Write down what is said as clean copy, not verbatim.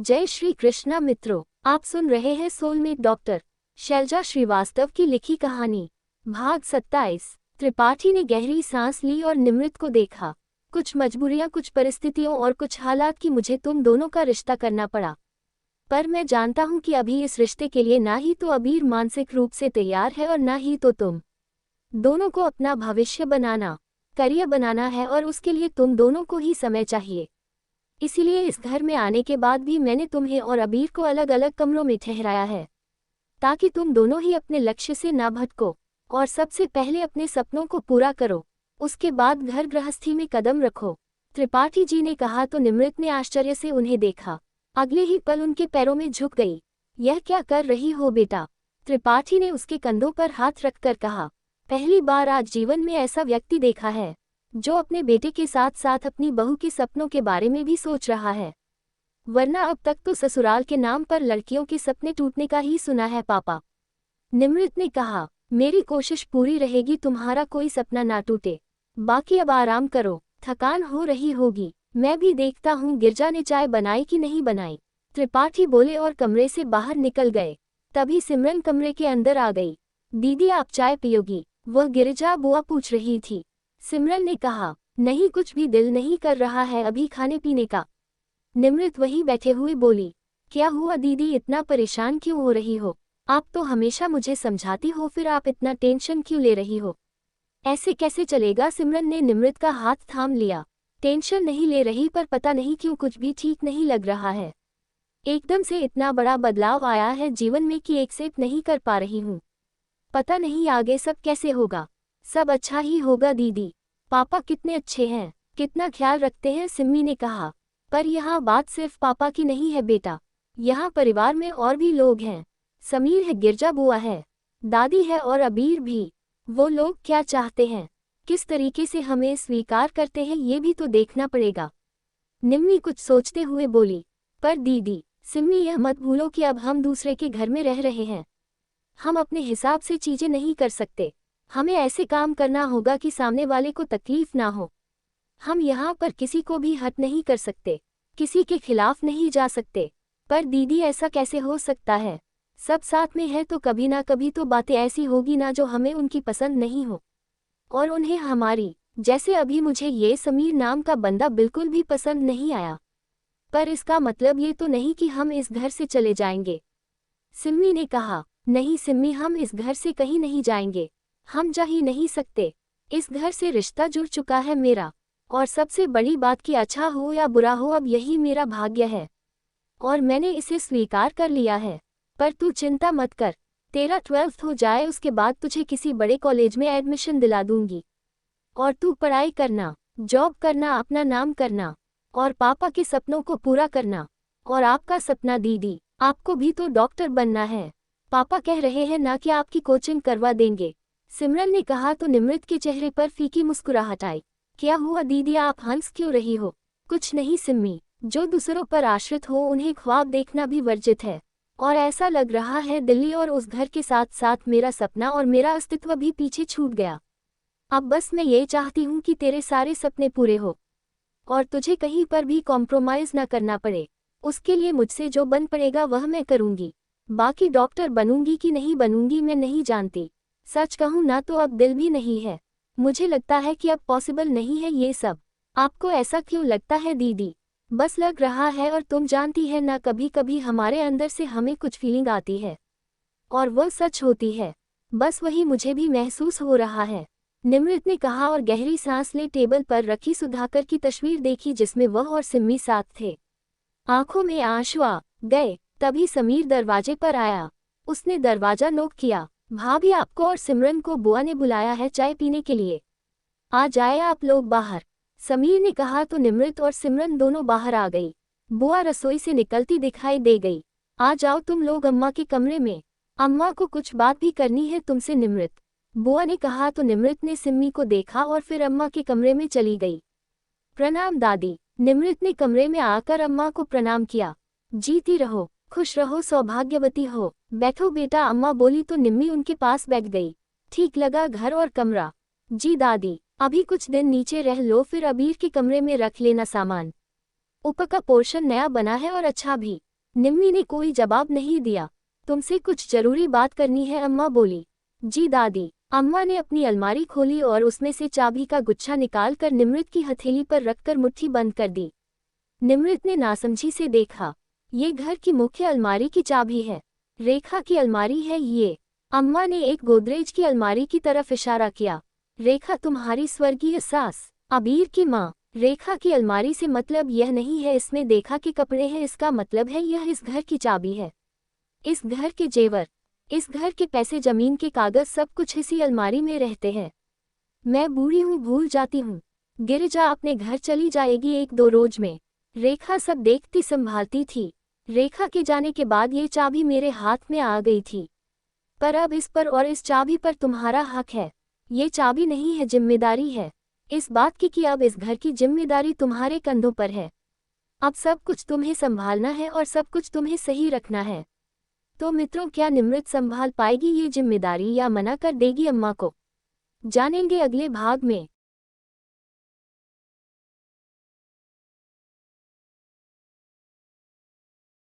जय श्री कृष्णा मित्रों, आप सुन रहे हैं सोलमेट डॉक्टर शैलजा श्रीवास्तव की लिखी कहानी भाग 27। त्रिपाठी ने गहरी सांस ली और निमृत को देखा। कुछ मजबूरियां, कुछ परिस्थितियों और कुछ हालात की मुझे तुम दोनों का रिश्ता करना पड़ा, पर मैं जानता हूं कि अभी इस रिश्ते के लिए ना ही तो अबीर मानसिक रूप से तैयार है और ना ही तो तुम दोनों को अपना भविष्य बनाना, करियर बनाना है, और उसके लिए तुम दोनों को ही समय चाहिए। इसीलिए इस घर में आने के बाद भी मैंने तुम्हें और अबीर को अलग अलग कमरों में ठहराया है, ताकि तुम दोनों ही अपने लक्ष्य से ना भटको और सबसे पहले अपने सपनों को पूरा करो, उसके बाद घर गृहस्थी में कदम रखो। त्रिपाठी जी ने कहा तो निमृत ने आश्चर्य से उन्हें देखा। अगले ही पल उनके पैरों में झुक गई। यह क्या कर रही हो बेटा? त्रिपाठी ने उसके कंधों पर हाथ रखकर कहा। पहली बार आज जीवन में ऐसा व्यक्ति देखा है जो अपने बेटे के साथ साथ अपनी बहू के सपनों के बारे में भी सोच रहा है, वरना अब तक तो ससुराल के नाम पर लड़कियों के सपने टूटने का ही सुना है पापा। निमृत ने कहा, मेरी कोशिश पूरी रहेगी तुम्हारा कोई सपना ना टूटे। बाकी अब आराम करो, थकान हो रही होगी, मैं भी देखता हूँ गिरजा ने चाय बनाई कि नहीं बनाई। त्रिपाठी बोले और कमरे से बाहर निकल गए। तभी सिमरन कमरे के अंदर आ गई। दीदी आप चाय पियोगी? वह गिरिजा बुआ पूछ रही थी। सिमरन ने कहा, नहीं, कुछ भी दिल नहीं कर रहा है अभी खाने पीने का। निमृत वहीं बैठे हुए बोली, क्या हुआ दीदी, इतना परेशान क्यों हो रही हो? आप तो हमेशा मुझे समझाती हो, फिर आप इतना टेंशन क्यों ले रही हो? ऐसे कैसे चलेगा? सिमरन ने निमृत का हाथ थाम लिया। टेंशन नहीं ले रही, पर पता नहीं क्यों कुछ भी ठीक नहीं लग रहा है। एकदम से इतना बड़ा बदलाव आया है जीवन में कि एक्सेप्ट नहीं कर पा रही हूँ। पता नहीं आगे सब कैसे होगा। सब अच्छा ही होगा दीदी, पापा कितने अच्छे हैं, कितना ख्याल रखते हैं, सिम्मी ने कहा। पर यहाँ बात सिर्फ पापा की नहीं है बेटा, यहाँ परिवार में और भी लोग हैं। समीर है, गिरजा बुआ है, दादी है और अबीर भी। वो लोग क्या चाहते हैं, किस तरीके से हमें स्वीकार करते हैं, ये भी तो देखना पड़ेगा। निम्मी कुछ सोचते हुए बोली, पर दीदी, सिम्मी यह मत भूलो कि अब हम दूसरे के घर में रह रहे हैं। हम अपने हिसाब से चीजें नहीं कर सकते। हमें ऐसे काम करना होगा कि सामने वाले को तकलीफ ना हो। हम यहाँ पर किसी को भी हर्ट नहीं कर सकते, किसी के खिलाफ नहीं जा सकते। पर दीदी ऐसा कैसे हो सकता है? सब साथ में है तो कभी ना कभी तो बातें ऐसी होगी ना जो हमें उनकी पसंद नहीं हो, और उन्हें हमारी। जैसे अभी मुझे ये समीर नाम का बंदा बिल्कुल भी पसंद नहीं आया, पर इसका मतलब ये तो नहीं कि हम इस घर से चले जाएंगे। सिम्मी ने कहा, नहीं सिम्मी, हम इस घर से कहीं नहीं जाएंगे, हम जा ही नहीं सकते। इस घर से रिश्ता जुड़ चुका है मेरा, और सबसे बड़ी बात कि अच्छा हो या बुरा हो अब यही मेरा भाग्य है, और मैंने इसे स्वीकार कर लिया है। पर तू चिंता मत कर, तेरा 12th हो जाए उसके बाद तुझे किसी बड़े कॉलेज में एडमिशन दिला दूंगी, और तू पढ़ाई करना, जॉब करना, अपना नाम करना, और पापा के सपनों को पूरा करना। और आपका सपना दीदी, आपको भी तो डॉक्टर बनना है। पापा कह रहे हैं ना कि आपकी कोचिंग करवा देंगे। सिमरन ने कहा तो निमृत के चेहरे पर फीकी मुस्कुराहट आई। क्या हुआ दीदी, आप हंस क्यों रही हो? कुछ नहीं सिम्मी, जो दूसरों पर आश्रित हो उन्हें ख्वाब देखना भी वर्जित है, और ऐसा लग रहा है दिल्ली और उस घर के साथ साथ मेरा सपना और मेरा अस्तित्व भी पीछे छूट गया। अब बस मैं ये चाहती हूँ कि तेरे सारे सपने पूरे हो, और तुझे कहीं पर भी कॉम्प्रोमाइज़ न करना पड़े। उसके लिए मुझसे जो बन पड़ेगा वह मैं करूँगी। बाकी डॉक्टर बनूंगी कि नहीं बनूंगी मैं नहीं जानती। सच कहूँ ना तो अब दिल भी नहीं है। मुझे लगता है कि अब पॉसिबल नहीं है ये सब। आपको ऐसा क्यों लगता है दीदी? बस लग रहा है, और तुम जानती है ना, कभी कभी हमारे अंदर से हमें कुछ फीलिंग आती है और वह सच होती है। बस वही मुझे भी महसूस हो रहा है, निमृत ने कहा, और गहरी सांस ले टेबल पर रखी सुधाकर की तस्वीर देखी जिसमें वह और सिम्मी साथ थे। आंखों में आंसू आ गए। तभी समीर दरवाजे पर आया। उसने दरवाजा नॉक किया। भाभी, आपको और सिमरन को बुआ ने बुलाया है चाय पीने के लिए, आ जाए आप लोग बाहर, समीर ने कहा तो निमृत और सिमरन दोनों बाहर आ गई। बुआ रसोई से निकलती दिखाई दे गई। आ जाओ तुम लोग अम्मा के कमरे में, अम्मा को कुछ बात भी करनी है तुमसे, निमृत, बुआ ने कहा तो निमृत ने सिम्मी को देखा और फिर अम्मा के कमरे में चली गई। प्रणाम दादी, निमृत ने कमरे में आकर अम्मा को प्रणाम किया। जीती रहो, खुश रहो, सौभाग्यवती हो, बैठो बेटा, अम्मा बोली तो निम्मी उनके पास बैठ गई। ठीक लगा घर और कमरा? जी दादी, अभी कुछ दिन नीचे रह लो, फिर अबीर के कमरे में रख लेना सामान। ऊपर का पोर्शन नया बना है और अच्छा भी। निम्मी ने कोई जवाब नहीं दिया। तुमसे कुछ जरूरी बात करनी है, अम्मा बोली। जी दादी। अम्मा ने अपनी अलमारी खोली और उसमें से चाबी का गुच्छा निकालकर निमृत की हथेली पर रखकर मुट्ठी बंद कर दी। निमृत ने नासमझी से देखा। ये घर की मुख्य अलमारी की चाबी है। रेखा की अलमारी है ये। अम्मा ने एक गोदरेज की अलमारी की तरफ इशारा किया। रेखा तुम्हारी स्वर्गीय सास, अबीर की माँ। रेखा की अलमारी से मतलब यह नहीं है इसमें देखा के कपड़े हैं, इसका मतलब है यह इस घर की चाबी है। इस घर के जेवर, इस घर के पैसे, जमीन के कागज, सब कुछ इसी अलमारी में रहते हैं। मैं बूढ़ी हूँ, भूल जाती हूँ। गिरिजा अपने घर चली जाएगी 1-2 रोज में। रेखा सब देखती संभालती थी। रेखा के जाने के बाद ये चाबी मेरे हाथ में आ गई थी, पर अब इस पर और इस चाबी पर तुम्हारा हक है। ये चाबी नहीं है, जिम्मेदारी है इस बात की कि अब इस घर की जिम्मेदारी तुम्हारे कंधों पर है। अब सब कुछ तुम्हें संभालना है और सब कुछ तुम्हें सही रखना है। तो मित्रों, क्या निमृत संभाल पाएगी ये जिम्मेदारी या मना कर देगी अम्मा को? जानेंगे अगले भाग में।